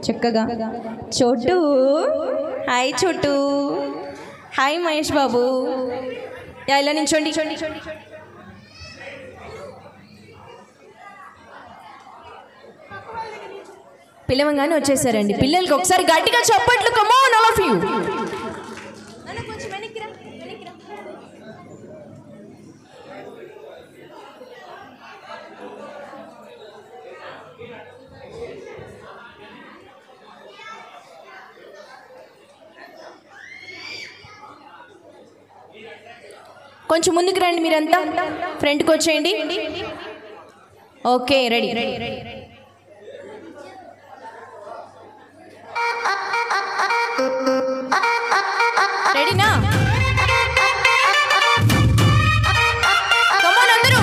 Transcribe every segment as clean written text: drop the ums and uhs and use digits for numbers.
చక్కగా. చోటు, హాయ్ చోటు, హాయ్ మహేష్ బాబు. ఇలా నించోండి. పిల్లవంగానే వచ్చేసారండి. పిల్లలకి ఒకసారి గట్టిగా చప్పట్లు. Come on all of you. కొంచెం ముందుకు రండి, మీరంతా ఫ్రంట్కి వచ్చేయండి. Okay, ready. రెడీనా? కమ్ ఆన్ అందరూ.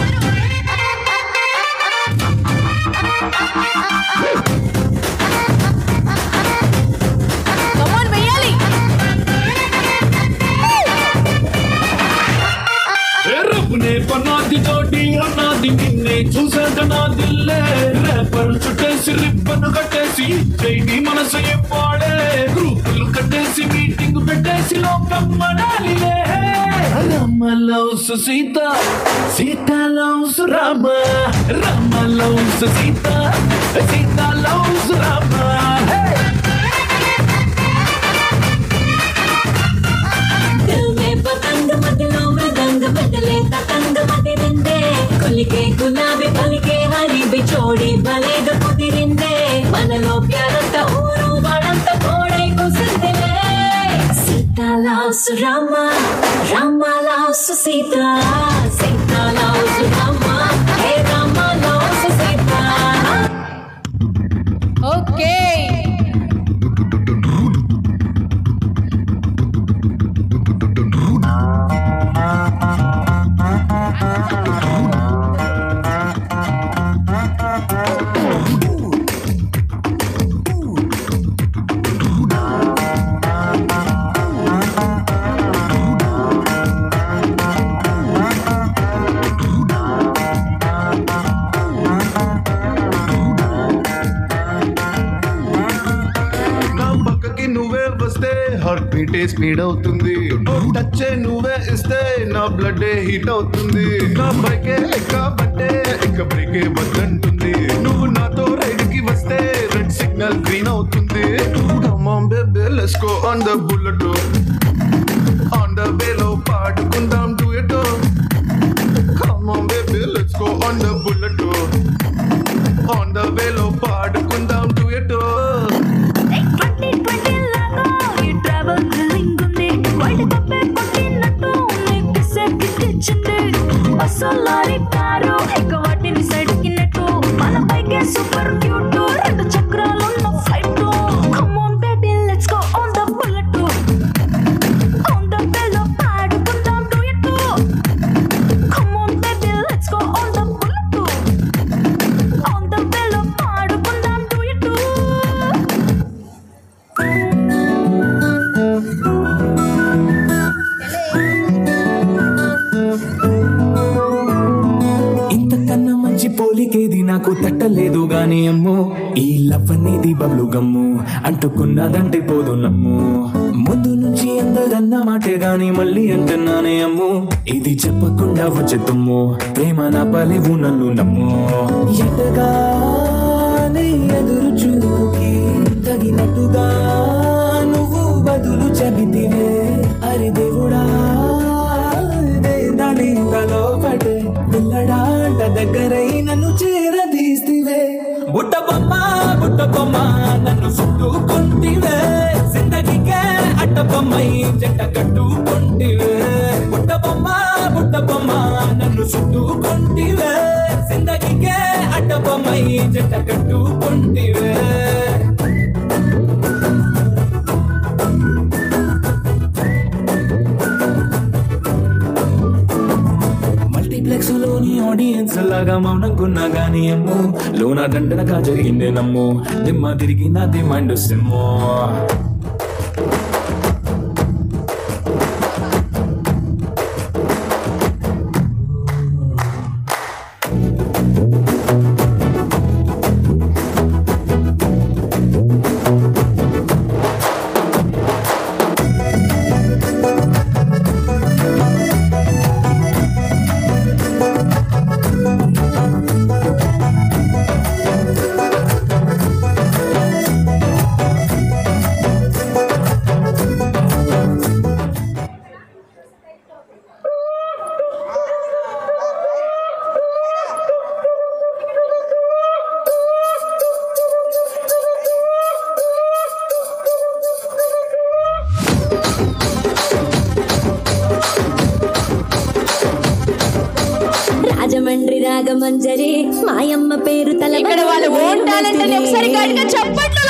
కమ్ ఆన్, వెయ్యాలి. రబ్బునే పన్నాది జోడి అన్నాది నిన్నే చూసాక నా దిల్లే రేపర్ చుట్టేసి రిబ్బన్ కట్టేసి చేయి మనసు ఎప్పాడే గ్రూపులు కట్టేసి మీటింగ్ పెట్టేసి లోకం మనాలిలే Rama loves Sita, Sita loves Rama, Rama loves Sita, Sita loves Rama. గులాబీ పలికే హరిబి చోడి భలేగా కుదిరిందే మనలో ప్యారంత ఊరు వాడంత కోడే కుసిందిలే Sita loves Rama, Rama loves Sita, Sita loves Rama, hey Rama loves Sita. Okay, heart బీటే స్పీడ్ అవుతుంది, టచ్ నువ్వే ఇస్తే నా బ్లడ్ హీట్ అవుతుంది, నా బైకే ఎక్కబట్టే ఎక్క బ్రేకే వద్దంటుంది, నువ్వు నాతో రైడ్ కి వస్తే రెడ్ సిగ్నల్ గ్రీన్ అవుతుంది. Come on baby, let's go on the bullet, on the way లో పాడుకుందాం duet. Come on baby, let's go on the bullet, on the way లో పాడుకుందాం duet. అసలారి కారు ఎక్క వాటిని సైడ్కి నెట్టు మన బైకే సూపర్ క్యూట్ రెండు చక్రాలున్న flight. Come on baby let's go on the bullet, on the వేలో పాడుకుందాం duet. Come on baby let's go on the bullet, on the వేలో పాడుకుందాం డ్యూయట్. పోలికేది నాకు తట్టలేదు గాని అమ్మో ఈ లవ్ అనేది బబ్లు గమ్ము అంటుకున్నదంటే పోదు నమ్ము. ముందు నుంచి అందరన్న మాటే గాని మళ్ళీ అంటున్నానే అమ్ము ఇది చెప్పకుండా వచ్చే తుమ్ము ప్రేమ నా పలివు నన్ను నమ్ము. ఎటగానే ఎదురు చూకి తగినట్టుగా నువ్వు బదులు చెబితివే అరి దేవుడా దానిలో పడే పిల్లడాంట దగ్గరై నన్ను చేరదీస్తివే. బుట్ట బొమ్మ నన్ను చుట్టుకుంటివే జిందగీకే అట్ట బొమ్మై జంట కట్టుకుంటివే. బుట్ట బొమ్మ నన్ను చుట్టుకుంటివే జిందగీకే అట్ట బొమ్మై జంట కట్టుకుంటివే. మల్టీప్లెక్స్ లోని ఆడియన్స్ లాగా మౌనంకున్నా గానీ అమ్ము లోన దండనగా జరిగిందే నమ్ము దిమ్మ తిరిగి నాది మైండ్ సిమ్ము. మంజరి మాయమ్మ పేరు తల ఇక్కడ వాళ్ళు ఓన్ టాలెంట్ అని ఒకసారి గట్టిగా చప్పట్లు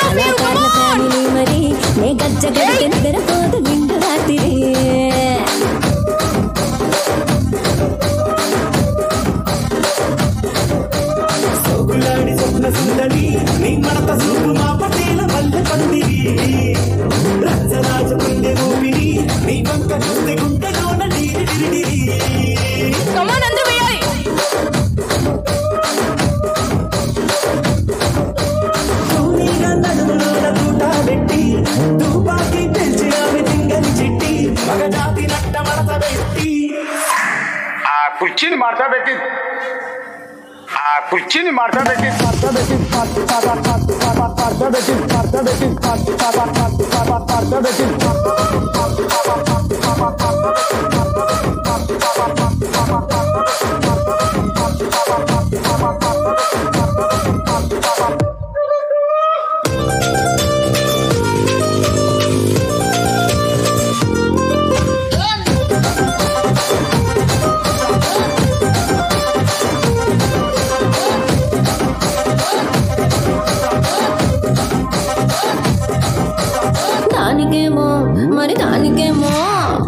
మరి నే గజ్జ గద్దెర పోదు నిండు రాత్రి సోగులాడి స్వప్న సుందరి నీ మడత సూపు మా పటేల వల్ల పందిరి రాజరాజ పుణ్య గోపిని నీ వంక గుండె గుంటలోన డీరి కమాన్ అందరూ వేయాలి తూనీగా నడుములోన తూట పెట్టి తూపాకి పెంచి ఆమె తింగని చిట్టి మగజాతి నట్ట మడత పెట్టి ఆ కుర్చీని మార్తా పెట్టి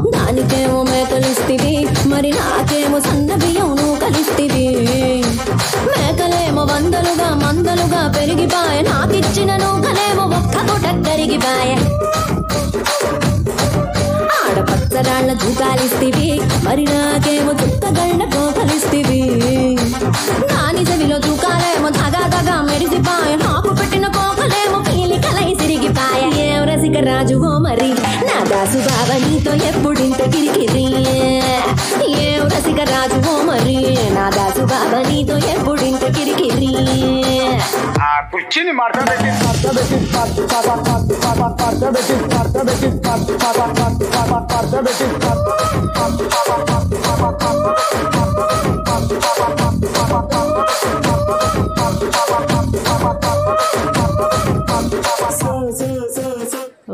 దానికేమో మేకలిస్తివి మరి నాకేమో సన్న బియ్యం నువ్వు కలిస్తివి మేకలేమో మందలుగా పెరిగిపాయ నాకిచ్చిన నూకలేమో ఒక్క పూట కరిగిపాయ ఆడపచ్చరాళ్ళ దూకాలిస్తివి మరి నాకేమో చుక్కగళ్ళ కోకలిస్తివి నాని చెవిలో దూకాలేమో దగా మెరిసిపాయ నాకు పెట్టిన కోకలేమో పీలికలై సిరిగిపాయ ఏం రసిక రాజువో మరి నా దాసు బావ నీతో ఎప్పుడింత కిరికిరి ఏం రసిక రాజువో మరి నా దాసు బావ నీతో ఎప్పుడింత కిరికిరి ఆ కుర్చీని మార్తా పెట్టి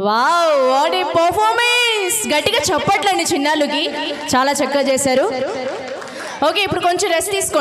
వావ్ వాట్ ఏ పర్ఫార్మెన్స్ గట్టిగా చప్పట్లండి చిన్నాళ్ళకి చాలా చక్కగా చేశారు ఓకే ఇప్పుడు కొంచెం రెస్ట్ తీసుకోండి